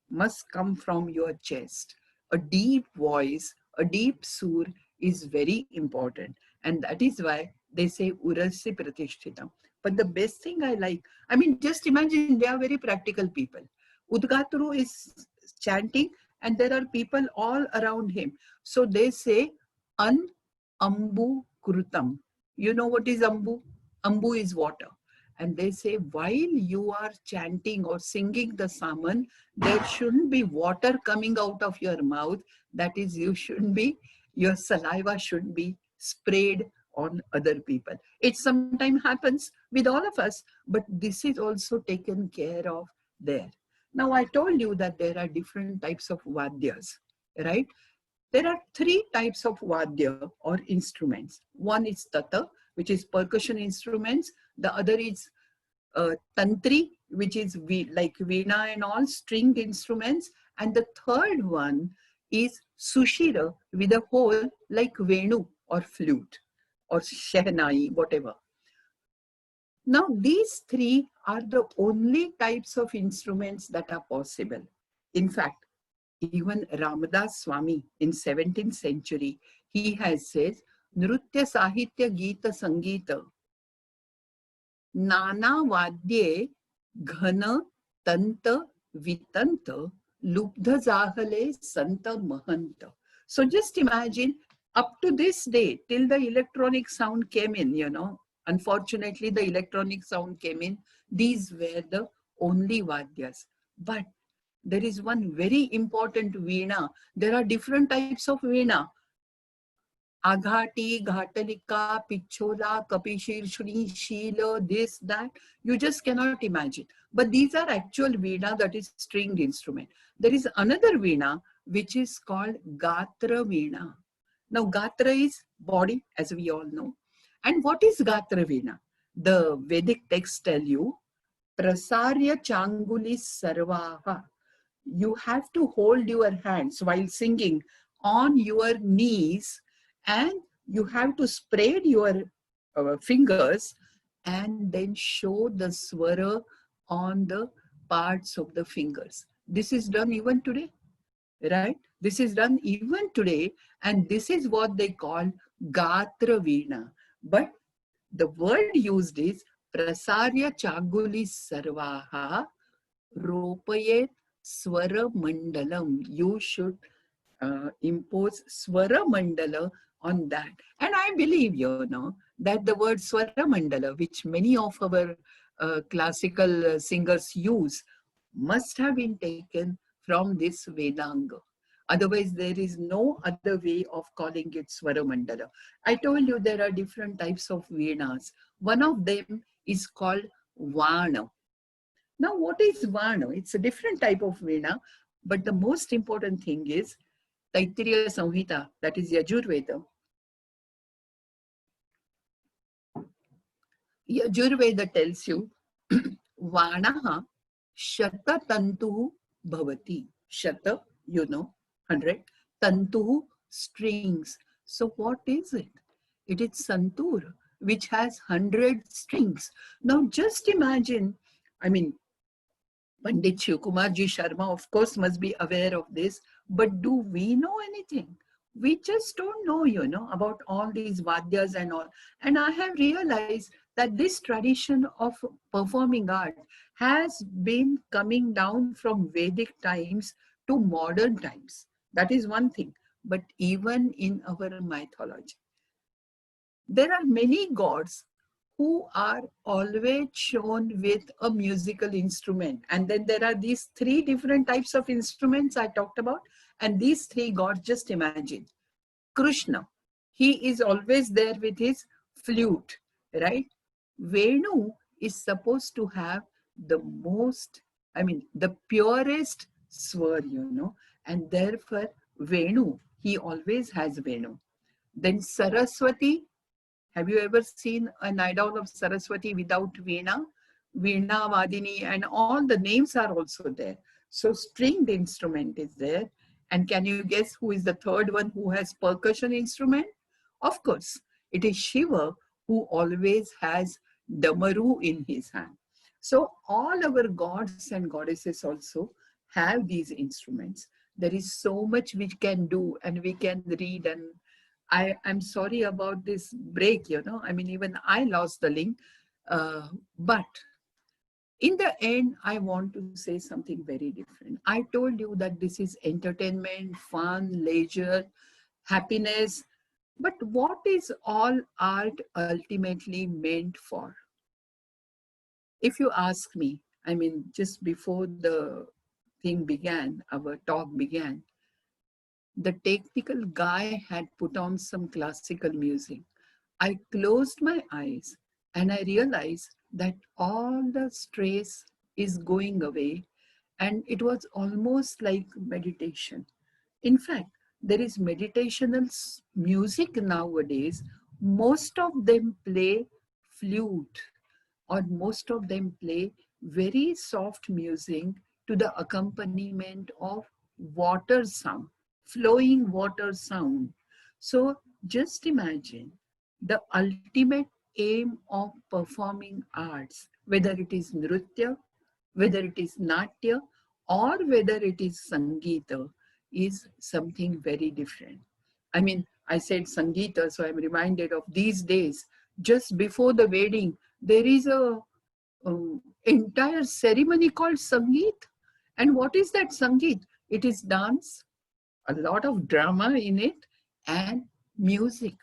must come from your chest. A deep voice, a deep sur is very important. And that is why they say urasi pratishtitam. But the best thing I like, I mean, just imagine they are very practical people. Udgaturu is chanting and there are people all around him. So they say, an ambu krutam. You know what is ambu? Ambu is water. And they say, while you are chanting or singing the saman, there shouldn't be water coming out of your mouth. That is, you shouldn't be, your saliva shouldn't be sprayed on other people. It sometimes happens with all of us, but this is also taken care of there. Now, I told you that there are different types of vadyas, right? There are three types of vadya or instruments. One is tata, which is percussion instruments. The other is tantri, which is like veena and all stringed instruments. And the third one is sushira, with a hole like venu or flute or shehnai, whatever. Now, these three are the only types of instruments that are possible. In fact, even Ramadas Swami in 17th century, he has said, Nrutya Sahitya Gita Sangita Nana Vadye Ghana Tanta Vitanta Lubdha Zahale Santa Mahanta. So just imagine, up to this day, till the electronic sound came in, you know, unfortunately the electronic sound came in, these were the only Vadyas. But there is one very important veena. There are different types of veena. Aghati, Ghatalika, Pichola, Kapishirshuni, Sheela, this, that. You just cannot imagine. But these are actual veena, that is stringed instrument. There is another veena which is called Gatra veena. Now Gatra is body, as we all know. And what is Gatra veena? The Vedic texts tell you, Prasarya Changuli Sarvaha. You have to hold your hands while singing on your knees, and you have to spread your fingers and then show the swara on the parts of the fingers. This is done even today, right? This is done even today, and this is what they call Gatra veena. But the word used is Prasarya Changuli Sarvaha Ropayet Swara Mandalam. You should impose Swara Mandala on that. And I believe, you know, that the word Swara Mandala, which many of our classical singers use, must have been taken from this Vedanga. Otherwise, there is no other way of calling it Swara Mandala. I told you there are different types of Venas. One of them is called Vana. Now, what is Vana? It's a different type of Veena, but the most important thing is Taittiriya Samhita, that is Yajurveda. Yajurveda tells you Vanaha shata tantu bhavati. Shata, 100. Tantu, strings. So what is it? It is santur, which has 100 strings. Now just imagine, I mean, Pandit Shivkumarji Sharma, of course, must be aware of this, but do we know anything? We just don't know, about all these vadyas and all. And I have realized that this tradition of performing art has been coming down from Vedic times to modern times. That is one thing. But even in our mythology, there are many gods who are always shown with a musical instrument. And then there are these three different types of instruments I talked about. And these three gods, just imagine. Krishna, he is always there with his flute, right? Venu is supposed to have the most, the purest swar, and therefore Venu, he always has Venu. Then Saraswati, have you ever seen an idol of Saraswati without Veena? Veena, Vadini, and all the names are also there. So stringed instrument is there. And can you guess who is the third one who has percussion instrument? Of course, it is Shiva, who always has Damaru in his hand. So all our gods and goddesses also have these instruments. There is so much we can do, and we can read, and I'm sorry about this break, even I lost the link. But in the end, I want to say something very different. I told you that this is entertainment, fun, leisure, happiness. But what is all art ultimately meant for? If you ask me, just before the thing began, our talk began, the technical guy had put on some classical music. I closed my eyes and I realized that all the stress is going away, and it was almost like meditation. In fact, there is meditational music nowadays. Most of them play flute, or most of them play very soft music to the accompaniment of water sound, flowing water sound. So just imagine the ultimate aim of performing arts, whether it is nritya, whether it is natya, or whether it is sangeeta, is something very different. I said sangeeta, so I'm reminded of these days, just before the wedding, there is a entire ceremony called sangeet. And what is that sangeet? It is dance, a lot of drama in it, and music.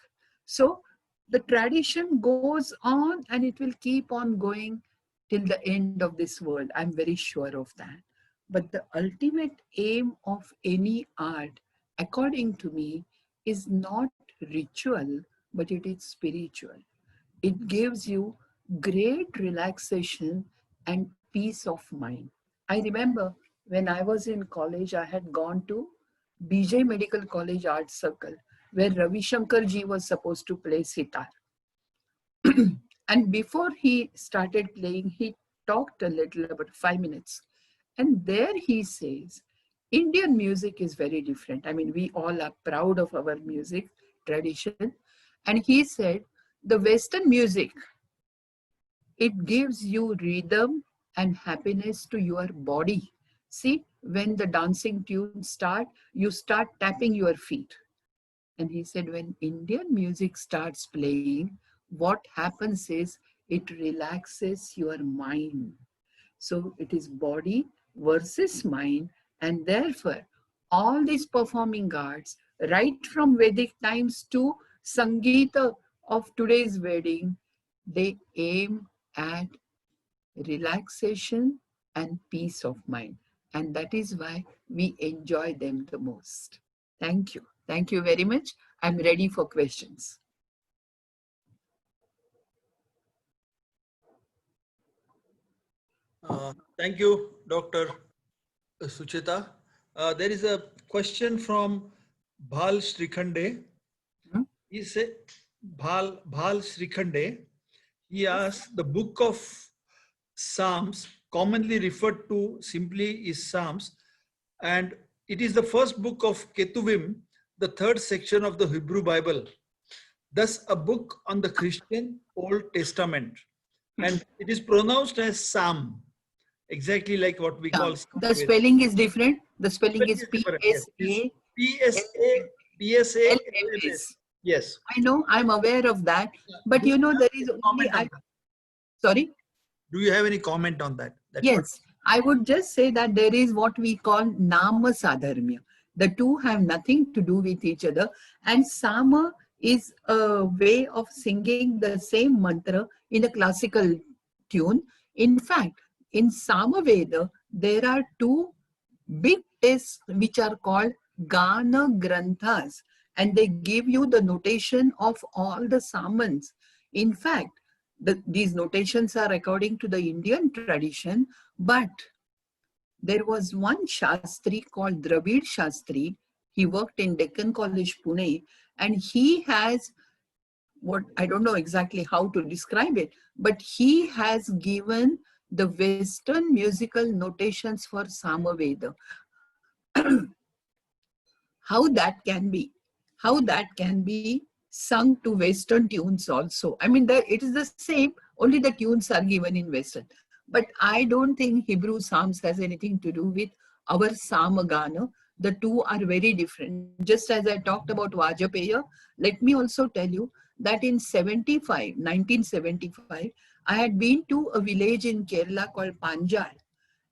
So the tradition goes on, and it will keep on going till the end of this world. I'm very sure of that. But the ultimate aim of any art, according to me, is not ritual, but it is spiritual. It gives you great relaxation and peace of mind. I remember when I was in college, I had gone to BJ Medical College Art Circle, where Ravi Shankar ji was supposed to play sitar. And before he started playing, he talked a little, about 5 minutes. And there he says, Indian music is very different. We all are proud of our music tradition. And he said, the Western music, it gives you rhythm and happiness to your body. See, when the dancing tunes start, you start tapping your feet. And he said, when Indian music starts playing, what happens is it relaxes your mind. So it is body versus mind. And therefore, all these performing arts, right from Vedic times to Sangeeta of today's wedding, they aim at relaxation and peace of mind. And that is why we enjoy them the most. Thank you. Thank you very much. I'm ready for questions. Thank you, Dr. Sucheta. There is a question from Bhal Srikhande. He said, Bhal Srikhande, he asked, the book of Psalms, commonly referred to simply is Psalms, and it is the first book of Ketuvim, the third section of the Hebrew Bible, thus a book on the Christian Old Testament. And it is pronounced as Psalm, exactly like what we call The spelling is different. The spelling is different, yes. P-S-A. P-S-A-L-M-S. Yes. I know, I'm aware of that. But you know, there is only, sorry? Do you have any comment on that? That's Yes, I would just say that there is what we call Nama Sadharmya. The two have nothing to do with each other. And Sama is a way of singing the same mantra in a classical tune. In fact, in Samaveda, there are two big texts which are called Gana Granthas, and they give you the notation of all the Samans. In fact, these notations are according to the Indian tradition, but there was one Shastri called Dravid Shastri. He worked in Deccan College, Pune, and he has what, I don't know exactly how to describe it, but he has given the Western musical notations for Samaveda. How that can be? How that can be sung to Western tunes also? I mean, it is the same, only the tunes are given in Western. But I don't think Hebrew Psalms has anything to do with our Samagana. The two are very different. Just as I talked about Vajapaya, let me also tell you that in 1975, I had been to a village in Kerala called Panjal.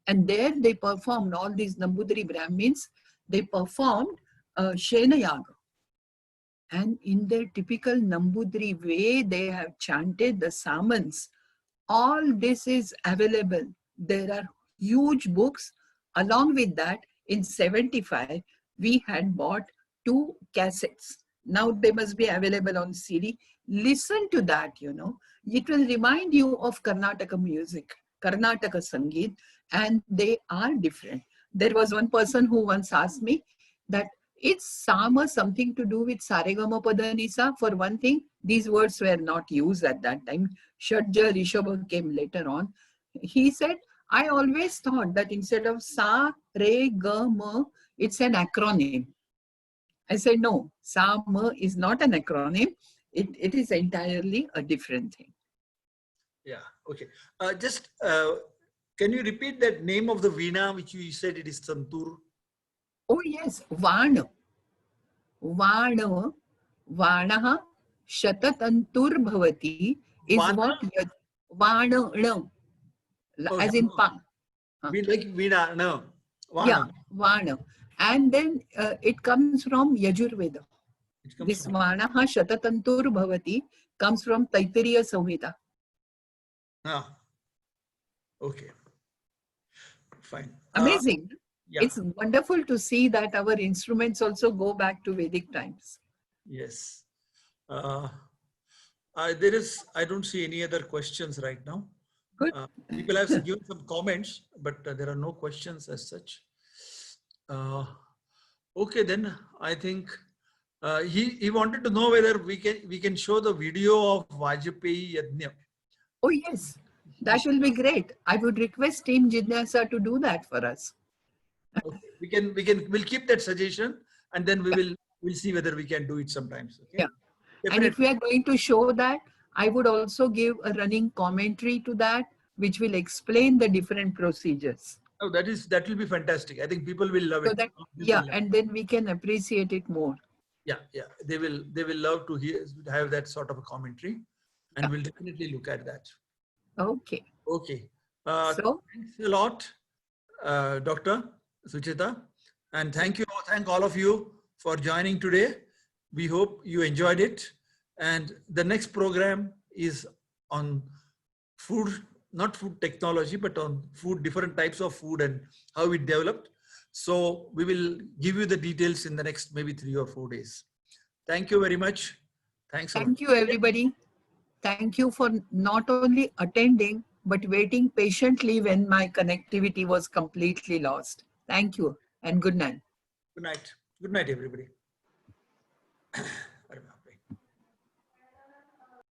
And there they performed, all these Nambudiri Brahmins, they performed Shena Yaga. And in their typical Nambudiri way, they have chanted the Samans. All this is available. There are huge books. Along with that, in 75, we had bought 2 cassettes. Now they must be available on CD. Listen to that, you know. It will remind you of Karnataka music, Karnataka Sangeet, and they are different. There was one person who once asked me that, is Sama something to do with Saregama Padanisa? For one thing, these words were not used at that time. Shadja Rishabha came later on. He said, I always thought that instead of Sa, Re, Ga, Ma, it's an acronym. I said, no, Sa, Ma is not an acronym. It is entirely a different thing. Yeah, okay. Can you repeat that name of the Veena, which you said it is Santur? Oh yes, Vana. Vana, Vanaha, Shatatantur Bhavati is Vana? what Vana, as in Pa. We like Veena, no. Vana. Yeah, Vana. And then it comes from Yajurveda. This Vanaha Shatatantur Bhavati comes from Taittiriya Samhita. Ah, okay. Fine. Amazing. Yeah. It's wonderful to see that our instruments also go back to Vedic times. Yes. I don't see any other questions right now. Good. People have given some comments, but there are no questions as such. Okay, then I think he wanted to know whether we can show the video of Vajapayee Yajna. Oh yes, that will be great. I would request Team Jidnyasa to do that for us. Okay. We'll keep that suggestion, and then we'll see whether we can do it sometimes. Okay? Yeah. Definitely. And if we are going to show that, I would also give a running commentary to that, which will explain the different procedures. Oh, that will be fantastic. I think people will love So it. that, yeah, and then we can appreciate it more. Yeah, they will love to have that sort of a commentary, and we'll definitely look at that. Okay. Okay. So thanks a lot, Dr. Sucheta, and thank all of you for joining today. We hope you enjoyed it, and the next program is on food, not food technology, but on food, different types of food and how it developed. So we will give you the details in the next maybe 3 or 4 days. Thank you very much. Thanks a lot. thank you, everybody. Thank you for not only attending, but waiting patiently when my connectivity was completely lost. Thank you and good night. Good night. Good night, everybody.